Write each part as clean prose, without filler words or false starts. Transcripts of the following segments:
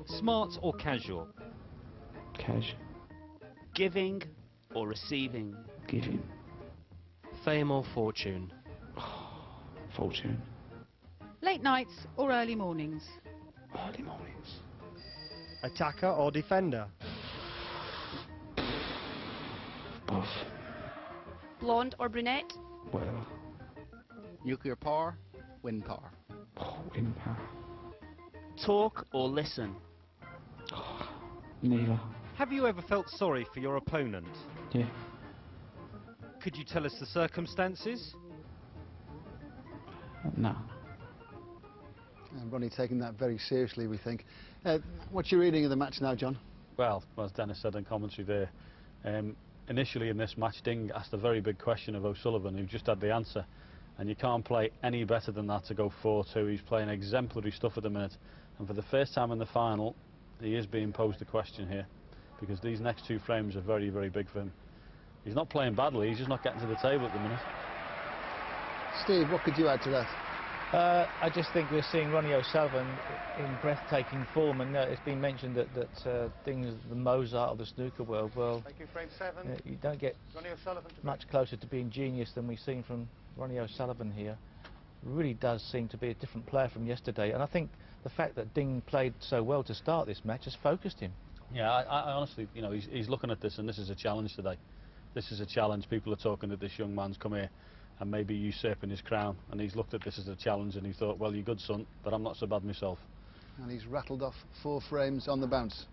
Smart or casual? Cash. Giving or receiving? Giving. Fame or fortune? Fortune. Late nights or early mornings? Early mornings. Attacker or defender? Both. Blonde or brunette? Whatever. Nuclear power, wind power? Wind power. Talk or listen? Neither. Have you ever felt sorry for your opponent? Yeah. Could you tell us the circumstances? No. And Ronnie taking that very seriously, we think. What's your reading of the match now, John? Well, as Dennis said in commentary there, initially in this match, Ding asked a very big question of O'Sullivan, who just had the answer. And you can't play any better than that to go 4-2. He's playing exemplary stuff at the minute. And for the first time in the final, he is being posed a question here, because these next two frames are very, very big for him. He's not playing badly, he's just not getting to the table at the minute. Steve, what could you add to that? I just think we're seeing Ronnie O'Sullivan in breathtaking form, and it's been mentioned that Ding's the Mozart of the snooker world. Well, Thank you, frame 7. you don't get Ronnie O'Sullivan to much closer to being genius than we've seen from Ronnie O'Sullivan here. Really does seem to be a different player from yesterday, and I think the fact that Ding played so well to start this match has focused him. Yeah, I honestly, you know, he's looking at this, and this is a challenge today. This is a challenge. People are talking that this young man's come here and maybe usurping his crown, and he's looked at this as a challenge, and he thought, well, you're good, son, but I'm not so bad myself. And he's rattled off 4 frames on the bounce.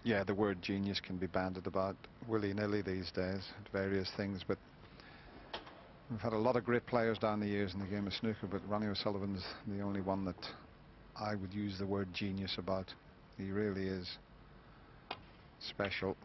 Yeah, the word genius can be bandied about willy-nilly these days at various things, but we've had a lot of great players down the years in the game of snooker, but Ronnie O'Sullivan's the only one that I would use the word genius about. He really is special.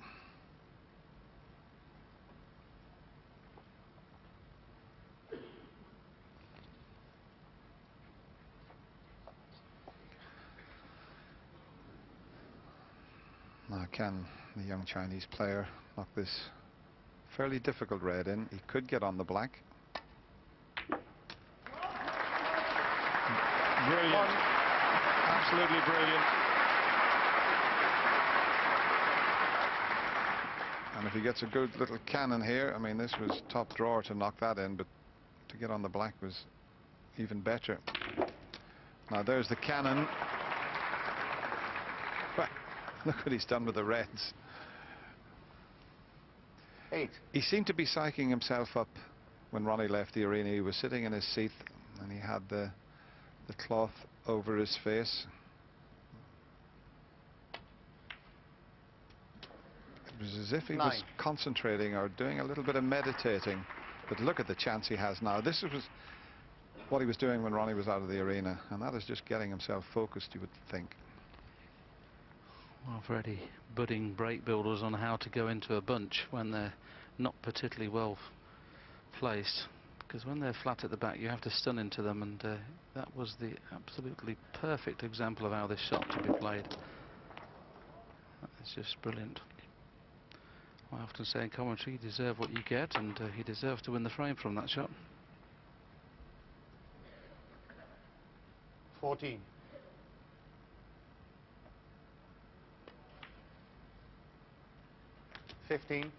Now, can the young Chinese player knock this fairly difficult red in? He could get on the black. Brilliant. Absolutely brilliant. And if he gets a good little cannon here, I mean, this was top drawer to knock that in, but to get on the black was even better. Now there's the cannon. Look what he's done with the reds. 8. He seemed to be psyching himself up when Ronnie left the arena. He was sitting in his seat and he had the cloth over his face. It was as if he 9. was concentrating or doing a little bit of meditating. But look at the chance he has now. This was what he was doing when Ronnie was out of the arena, and that is just getting himself focused, you would think. Well, for any budding break builders on how to go into a bunch when they're not particularly well placed, because when they're flat at the back you have to stun into them, and that was the absolutely perfect example of how this shot to be played. It's just brilliant. I often say in commentary, you deserve what you get, and he deserves to win the frame from that shot. 14. 15.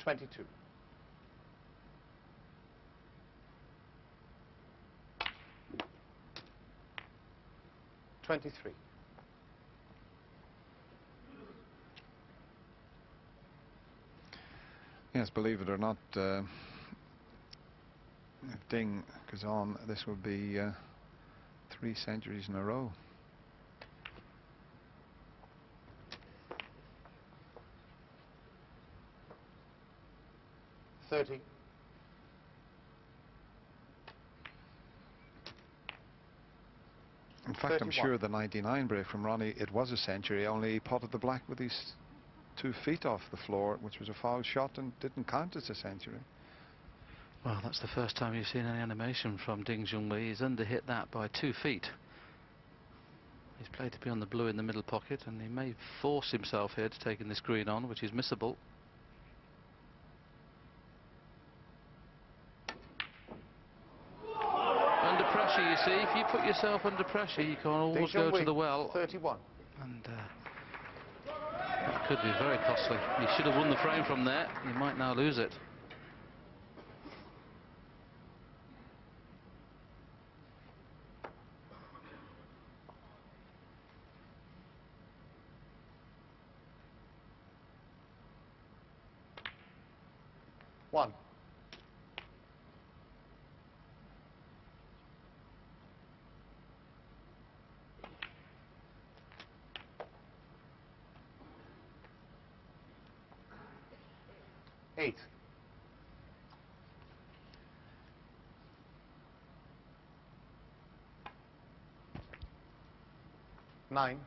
22. 23. Yes, believe it or not, if Ding goes on, this will be 3 centuries in a row. $30. In fact, I'm 31. sure the 99 break from Ronnie, it was a century, only he potted the black with his 2 feet off the floor, which was a foul shot and didn't count as a century. Well, that's the first time you've seen any animation from Ding Junhui. He's underhit that by 2 feet. He's played to be on the blue in the middle pocket, and he may force himself here to taking this green on, which is missable. Under pressure, you see. If you put yourself under pressure, you can almost go to the well. 31. And that could be very costly. You should have won the frame from there. You might now lose it. One. Eight. Nine.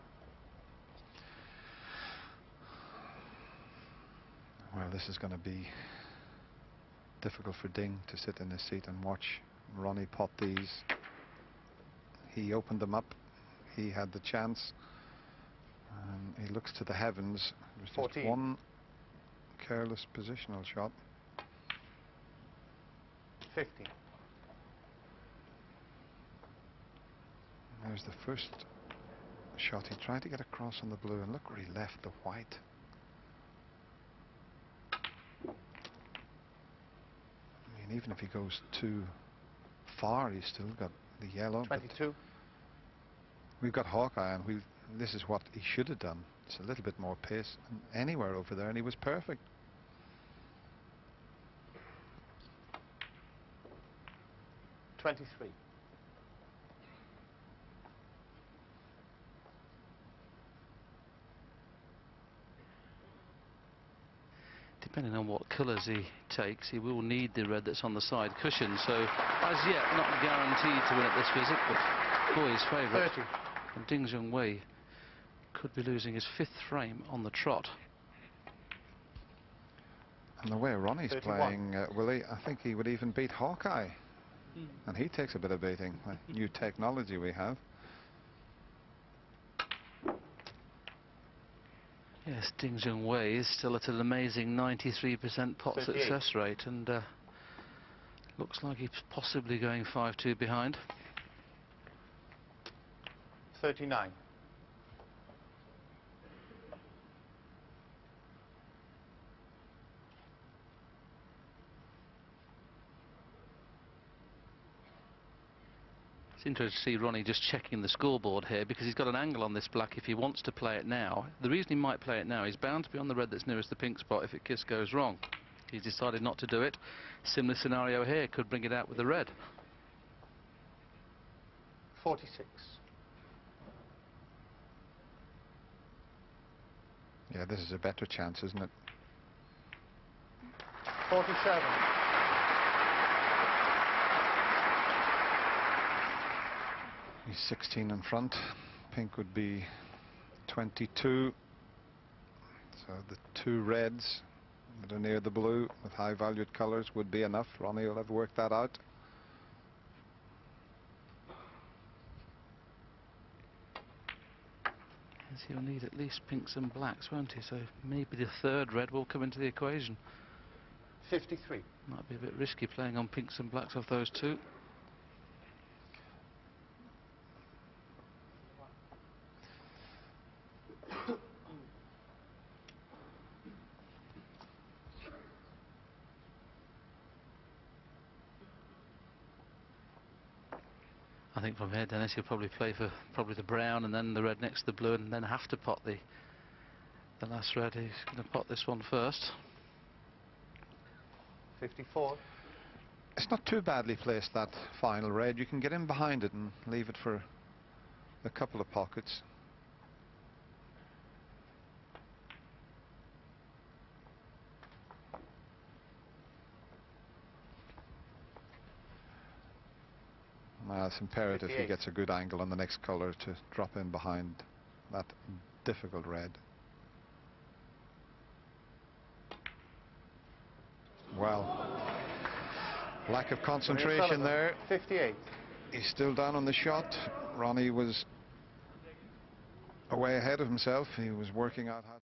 Well, this is going to be difficult for Ding to sit in his seat and watch Ronnie pot these. He opened them up. He had the chance. And he looks to the heavens. It was just 14. one careless positional shot. 50. There's the first shot. He tried to get across on the blue, and look where he left the white. I mean, even if he goes too far, he's still got the yellow. 22. We've got Hawkeye, and this is what he should have done. It's a little bit more pace anywhere over there, and he was perfect. $23. Depending on what colours he takes, he will need the red that's on the side cushion. So, as yet, not guaranteed to win at this visit, but boy, his favourite. 30. And Ding Junhui could be losing his 5th frame on the trot. And the way Ronnie's 31. playing, Willie, I think he would even beat Hawkeye. And he takes a bit of beating. New technology we have. Yes, Ding Junhui is still at an amazing 93% pot 38. success rate, and looks like he's possibly going 5-2 behind. 39. It's interesting to see Ronnie just checking the scoreboard here, because he's got an angle on this black if he wants to play it now. The reason he might play it now, he's bound to be on the red that's nearest the pink spot if it kiss goes wrong. He's decided not to do it. Similar scenario here, could bring it out with the red. 46. Yeah, this is a better chance, isn't it? 47. He's 16 in front. Pink would be 22. So the 2 reds that are near the blue with high valued colours would be enough. Ronnie will have worked that out. Yes, he'll need at least pinks and blacks, won't he? So maybe the 3rd red will come into the equation. 53. Might be a bit risky playing on pinks and blacks off those 2. I think from here, Dennis, he'll probably play for the brown and then the red next to the blue, and then have to pot the last red. He's going to pot this one first. 54. It's not too badly placed, that final red. You can get in behind it and leave it for a couple of pockets. It's imperative he 58. gets a good angle on the next colour to drop in behind that difficult red. Well, lack of concentration there. 58. He's still down on the shot. Ronnie was away ahead of himself. He was working out how